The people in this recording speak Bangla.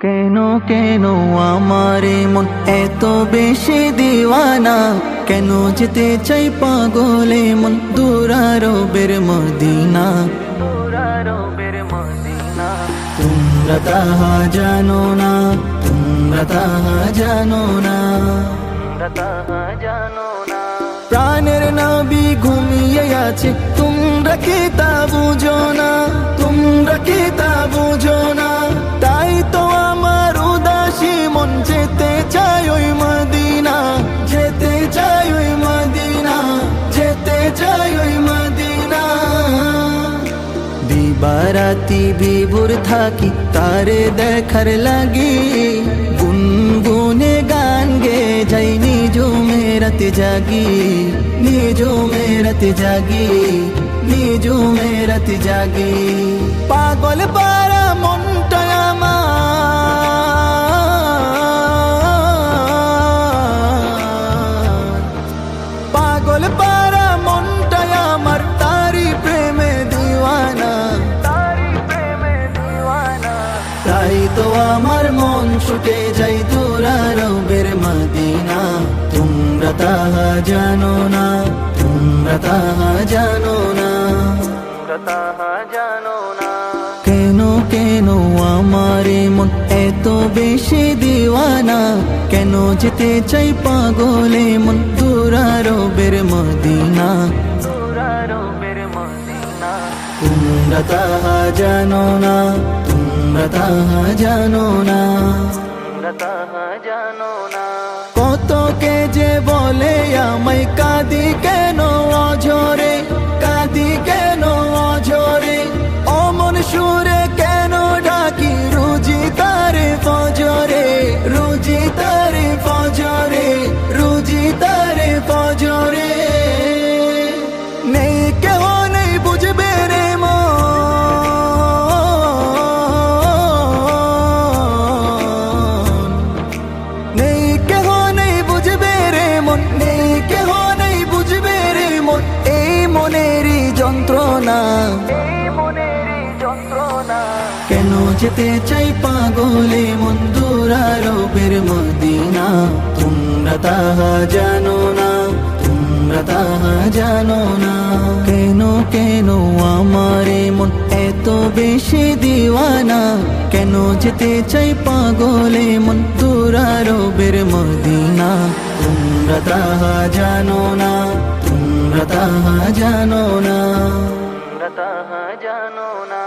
কেন কেন আমারে মন এত বেশি দিওয়ানা, কেন যেতে চাই পাগলে মন দূরারবের মদিনা। তোমরা তাহা জানো না, তোমরা তাহা জানো না, প্রাণের নবী ঘুমিয়ে আছে, তোমরা কি তা বুঝো না, তোমরা কি তা বুঝো না। তাই তো আমার উদাসী মন যেতে চাই ওই মদিনা, যেতে চাই ওই মদিনা, যেতে চাই ওই মদিনা। দিবারাতি বিভোর থাকি তারে দেখার লাগি, গুনগুনে গান গে যাই নিজো মেরাতে জাগি, নিজো মেরাতে জাগি, নিজো মেরাতে জাগি। পাগল পারা মনটা আমার, পাগল পারা মনটা আমার তারি প্রেমে দিওয়ানা, তারি প্রেমে দিওয়ানা। তাই তো আমার মন ছুটে যাই দূরারবের মদিনা। তোমরা তাহা জানো না, তোমরা তাহা জানো না, তোমরা তাহা জানো না। কেন কেন আমারে মন এত বেশি দিওয়ানা, কেন যেতে চাই পাগলে মন দূরারবের মদিনা, দূরারবের মদিনা। তোমরা তাহা জানো না, তোমরা তাহা জানো না, তোমরা তাহা জানো না। কত কে যে বলে আমায় কাঁদি কেন অঝরে, কাঁদি কেন অঝরে। অমন সুরে কেন ডাকি রুজি তারে ফজরে, রুজি তারে ফজরে, রুজি তারে ফজরে। নেই কেহ নেই বুঝবে রে মন, নেই কেহ নেই বুঝবে রে মন, নেই কেহ নেই বুঝবে রে মন। এই মনেরই যন্ত্রণা, এই মনেরই যন্ত্রণা। কেন যেতে চাই পাগলে মন দূরারবের মদিনা। তোমরা তাহা জানো না, তোমরা তাহা জানো না। কেন কেন আমারে মন এত বেশি দিওয়ানা, কেন যেতে চাই পাগলে মন দূরারবের মদিনা। তোমরা তাহা জানো না, তোমরা তাহা জানো না, তোমরা তাহা জানো না।